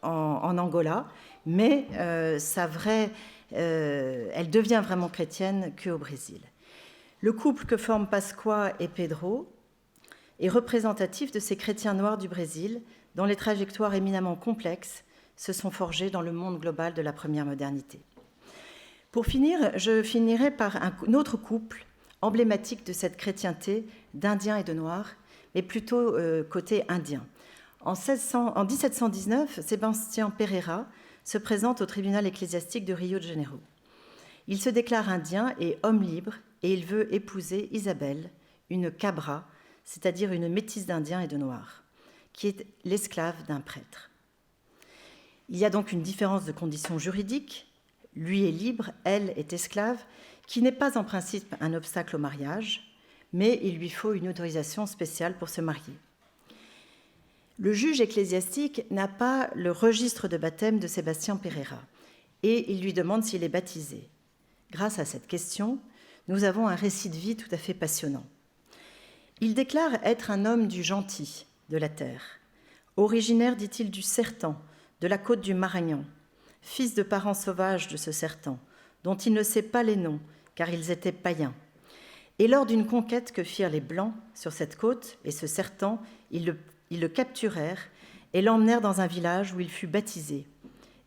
en Angola, mais elle devient vraiment chrétienne qu'au Brésil. Le couple que forment Pascoa et Pedro est représentatif de ces chrétiens noirs du Brésil dont les trajectoires éminemment complexes se sont forgées dans le monde global de la première modernité. Pour finir, je finirai par un autre couple emblématique de cette chrétienté d'Indiens et de Noirs, mais plutôt côté indien. En 1719, Sébastien Pereira se présente au tribunal ecclésiastique de Rio de Janeiro. Il se déclare indien et homme libre et il veut épouser Isabelle, une cabra, c'est-à-dire une métisse d'Indiens et de Noirs, qui est l'esclave d'un prêtre. Il y a donc une différence de conditions juridiques. Lui est libre, elle est esclave, qui n'est pas en principe un obstacle au mariage, mais il lui faut une autorisation spéciale pour se marier. Le juge ecclésiastique n'a pas le registre de baptême de Sébastien Pereira et il lui demande s'il est baptisé. Grâce à cette question, nous avons un récit de vie tout à fait passionnant. Il déclare être un homme du gentil, de la terre, originaire, dit-il, du Sertan, de la côte du Maranhão, fils de parents sauvages de ce Sertan, dont il ne sait pas les noms, car ils étaient païens. Et lors d'une conquête que firent les Blancs sur cette côte et ce Sertan, ils le capturèrent et l'emmenèrent dans un village où il fut baptisé.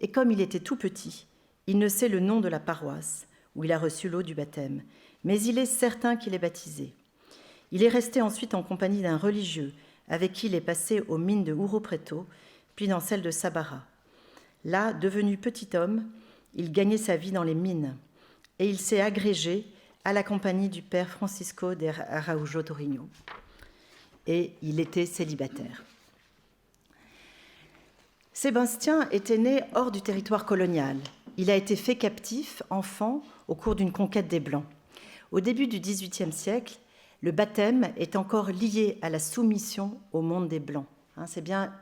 Et comme il était tout petit, il ne sait le nom de la paroisse où il a reçu l'eau du baptême, mais il est certain qu'il est baptisé. Il est resté ensuite en compagnie d'un religieux avec qui il est passé aux mines de Ouro Preto, puis dans celles de Sabara. Là, devenu petit homme, il gagnait sa vie dans les mines et il s'est agrégé à la compagnie du père Francisco de Araújo Torinho. Et il était célibataire. Sébastien était né hors du territoire colonial. Il a été fait captif, enfant, au cours d'une conquête des Blancs. Au début du XVIIIe siècle, le baptême est encore lié à la soumission au monde des Blancs. C'est bien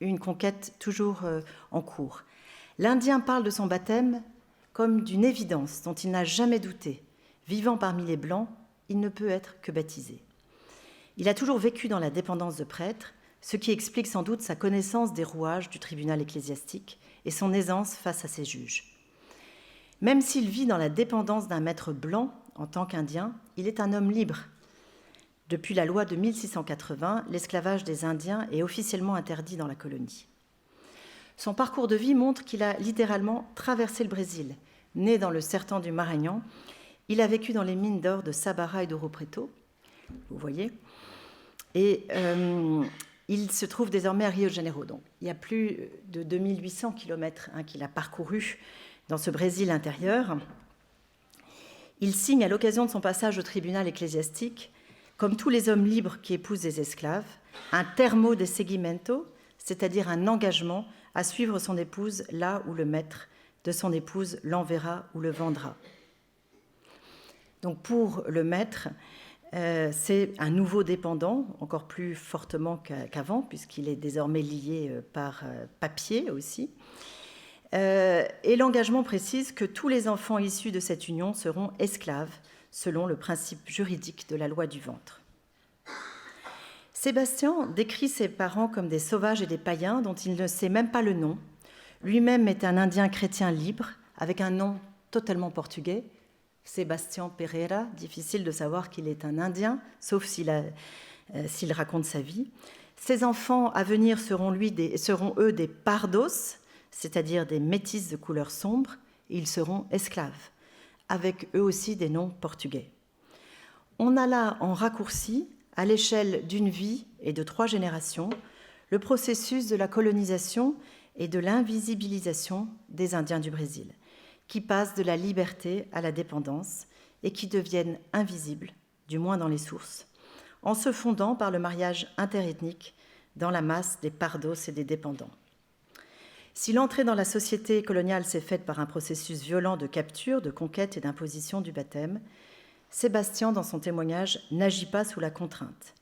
une conquête toujours en cours. L'Indien parle de son baptême comme d'une évidence dont il n'a jamais douté. Vivant parmi les Blancs, il ne peut être que baptisé. Il a toujours vécu dans la dépendance de prêtre, ce qui explique sans doute sa connaissance des rouages du tribunal ecclésiastique et son aisance face à ses juges. Même s'il vit dans la dépendance d'un maître blanc en tant qu'Indien, il est un homme libre. Depuis la loi de 1680, l'esclavage des Indiens est officiellement interdit dans la colonie. Son parcours de vie montre qu'il a littéralement traversé le Brésil. Né dans le sertan du Maranhão, il a vécu dans les mines d'or de Sabara et d'Ouro Preto, vous voyez, et il se trouve désormais à Rio de Janeiro. Donc, il y a plus de 2800 kilomètres qu'il a parcouru dans ce Brésil intérieur. Il signe à l'occasion de son passage au tribunal ecclésiastique, comme tous les hommes libres qui épousent des esclaves, un termo de seguimento, c'est-à-dire un engagement à suivre son épouse là où le maître de son épouse l'enverra ou le vendra. Donc pour le maître, c'est un nouveau dépendant, encore plus fortement qu'avant, puisqu'il est désormais lié par papier aussi. Et l'engagement précise que tous les enfants issus de cette union seront esclaves, selon le principe juridique de la loi du ventre. Sébastien décrit ses parents comme des sauvages et des païens dont il ne sait même pas le nom. Lui-même est un Indien chrétien libre, avec un nom totalement portugais, Sébastien Pereira. Difficile de savoir qu'il est un Indien, sauf s'il raconte sa vie. Ses enfants à venir seront eux des pardos, c'est-à-dire des métis de couleur sombre, et ils seront esclaves, avec eux aussi des noms portugais. On a là en raccourci, à l'échelle d'une vie et de 3 générations, le processus de la colonisation et de l'invisibilisation des Indiens du Brésil, qui passent de la liberté à la dépendance et qui deviennent invisibles, du moins dans les sources, en se fondant par le mariage interethnique dans la masse des pardos et des dépendants. Si l'entrée dans la société coloniale s'est faite par un processus violent de capture, de conquête et d'imposition du baptême, Sébastien, dans son témoignage, n'agit pas sous la contrainte.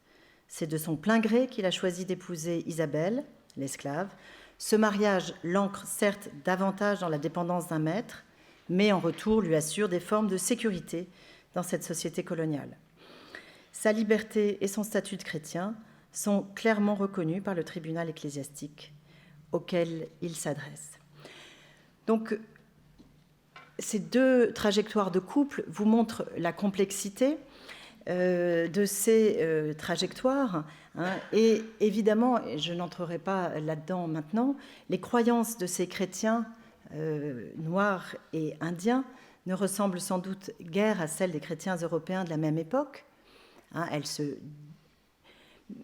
C'est de son plein gré qu'il a choisi d'épouser Isabelle, l'esclave. Ce mariage l'ancre certes davantage dans la dépendance d'un maître, mais en retour lui assure des formes de sécurité dans cette société coloniale. Sa liberté et son statut de chrétien sont clairement reconnus par le tribunal ecclésiastique auquel il s'adresse. Donc, ces deux trajectoires de couple vous montrent la complexité de ces trajectoires. Et évidemment, et je n'entrerai pas là-dedans maintenant, les croyances de ces chrétiens noirs et indiens ne ressemblent sans doute guère à celles des chrétiens européens de la même époque.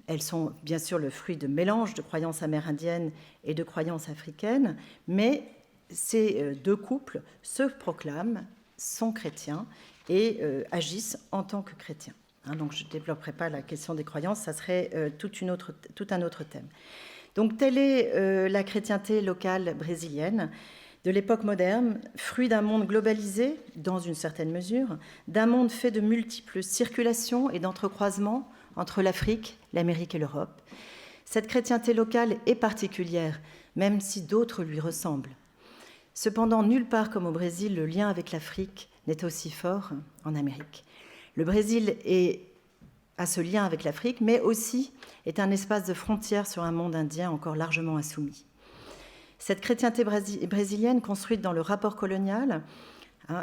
Elles sont bien sûr le fruit de mélanges de croyances amérindiennes et de croyances africaines, mais ces deux couples se proclament, sont chrétiens et agissent en tant que chrétiens. Donc je ne développerai pas la question des croyances, ça serait tout un autre thème. Donc telle est la chrétienté locale brésilienne de l'époque moderne, fruit d'un monde globalisé, dans une certaine mesure, d'un monde fait de multiples circulations et d'entrecroisements entre l'Afrique, l'Amérique et l'Europe. Cette chrétienté locale est particulière, même si d'autres lui ressemblent. Cependant, nulle part comme au Brésil, le lien avec l'Afrique n'est aussi fort en Amérique. Le Brésil a ce lien avec l'Afrique, mais aussi est un espace de frontière sur un monde indien encore largement insoumis. Cette chrétienté brésilienne, construite dans le rapport colonial,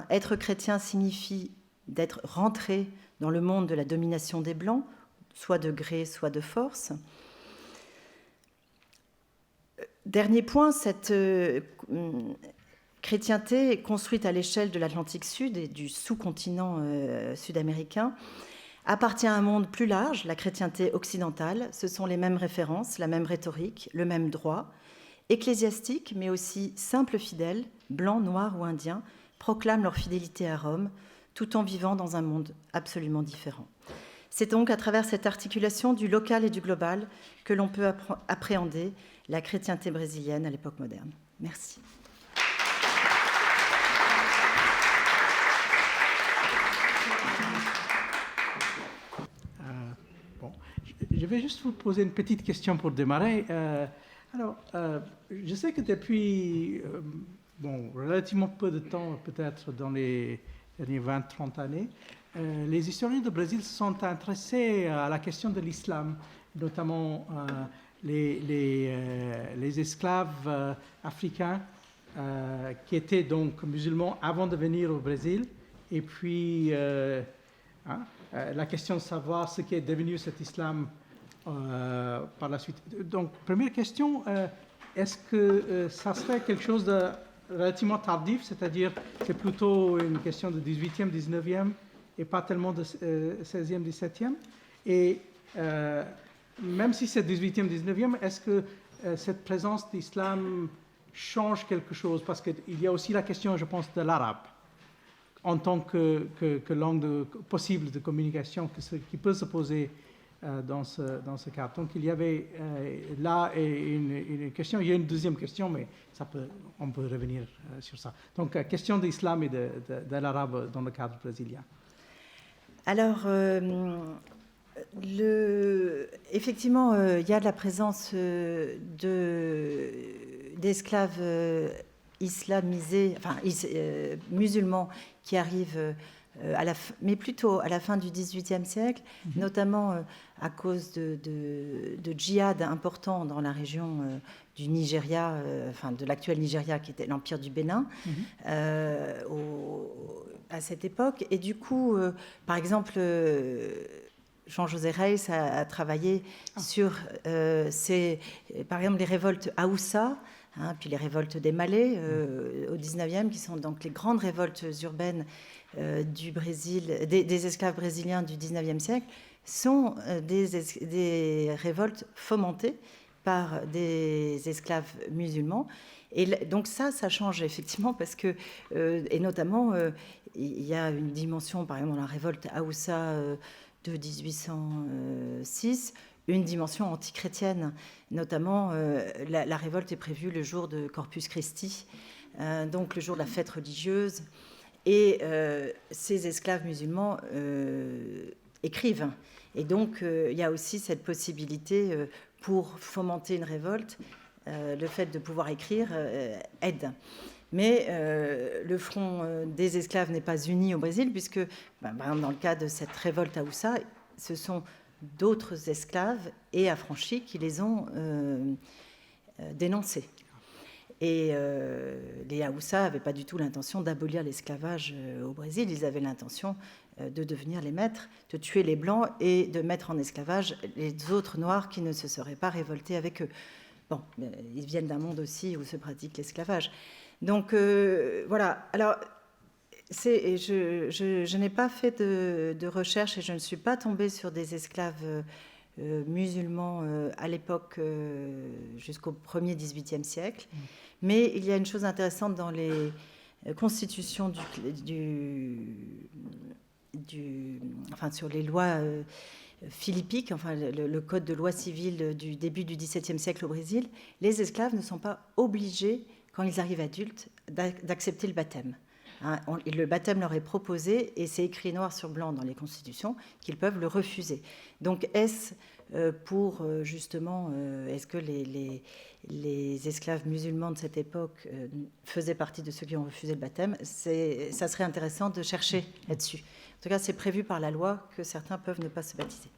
être chrétien signifie d'être rentré dans le monde de la domination des Blancs, soit de gré, soit de force. Dernier point, cette chrétienté construite à l'échelle de l'Atlantique Sud et du sous-continent sud-américain appartient à un monde plus large, la chrétienté occidentale. Ce sont les mêmes références, la même rhétorique, le même droit. Ecclésiastiques, mais aussi simples fidèles, blancs, noirs ou indiens, proclament leur fidélité à Rome, tout en vivant dans un monde absolument différent. C'est donc à travers cette articulation du local et du global que l'on peut appréhender la chrétienté brésilienne à l'époque moderne. Merci. Je vais juste vous poser une petite question pour démarrer. Je sais que depuis relativement peu de temps, peut-être dans les dernières 20-30 années, les historiens du Brésil se sont intéressés à la question de l'islam, notamment les esclaves africains qui étaient donc musulmans avant de venir au Brésil, et puis la question de savoir ce qui est devenu cet islam par la suite. Donc, première question, est-ce que ça serait quelque chose de relativement tardif, c'est-à-dire c'est plutôt une question de 18e, 19e et pas tellement de 16e, 17e? Et même si c'est 18e, 19e, est-ce que cette présence d'islam change quelque chose? Parce qu'il y a aussi la question, je pense, de l'arabe en tant que langue possible de communication qui peut se poser dans ce cas. Donc il y avait là une question, il y a une deuxième question, mais on peut revenir sur ça. Donc question de l'islam et de l'arabe dans le cadre brésilien. Alors, effectivement, il y a de la présence d'esclaves islamisés, musulmans qui arrivent mais plutôt à la fin du XVIIIe siècle, notamment à cause de djihad importants dans la région du Nigeria, de l'actuel Nigeria, qui était l'empire du Bénin, à cette époque. Et du coup, par exemple, Jean-José Reis a travaillé sur, par exemple, les révoltes Haoussa, puis les révoltes des Malais au XIXe, qui sont donc les grandes révoltes urbaines du Brésil, des esclaves brésiliens du XIXe siècle, sont des révoltes fomentées par des esclaves musulmans. Et donc ça change effectivement parce que, et notamment, il y a une dimension, par exemple, dans la révolte Haoussa de 1806, une dimension antichrétienne. Notamment, la révolte est prévue le jour de Corpus Christi, donc le jour de la fête religieuse. Et ces esclaves musulmans écrivent. Et donc, il y a aussi cette possibilité, pour fomenter une révolte, le fait de pouvoir écrire aide. Mais le front des esclaves n'est pas uni au Brésil, puisque, par exemple, dans le cas de cette révolte à Oussa, ce sont d'autres esclaves et affranchis qui les ont dénoncés. Et les Haoussa n'avaient pas du tout l'intention d'abolir l'esclavage au Brésil, ils avaient l'intention de devenir les maîtres, de tuer les Blancs et de mettre en esclavage les autres Noirs qui ne se seraient pas révoltés avec eux. Bon, ils viennent d'un monde aussi où se pratique l'esclavage. Donc voilà, alors je n'ai pas fait de recherche et je ne suis pas tombée sur des esclaves musulmans à l'époque jusqu'au 1er XVIIIe siècle. Mais il y a une chose intéressante dans les constitutions enfin, sur les lois philippiques, enfin le code de loi civile du début du XVIIe siècle au Brésil. Les esclaves ne sont pas obligés, quand ils arrivent adultes, d'accepter le baptême. Hein, le baptême leur est proposé et c'est écrit noir sur blanc dans les constitutions qu'ils peuvent le refuser. Donc est-ce pour justement, est-ce que les esclaves musulmans de cette époque faisaient partie de ceux qui ont refusé le baptême? Ça serait intéressant de chercher là-dessus. En tout cas, c'est prévu par la loi que certains peuvent ne pas se baptiser.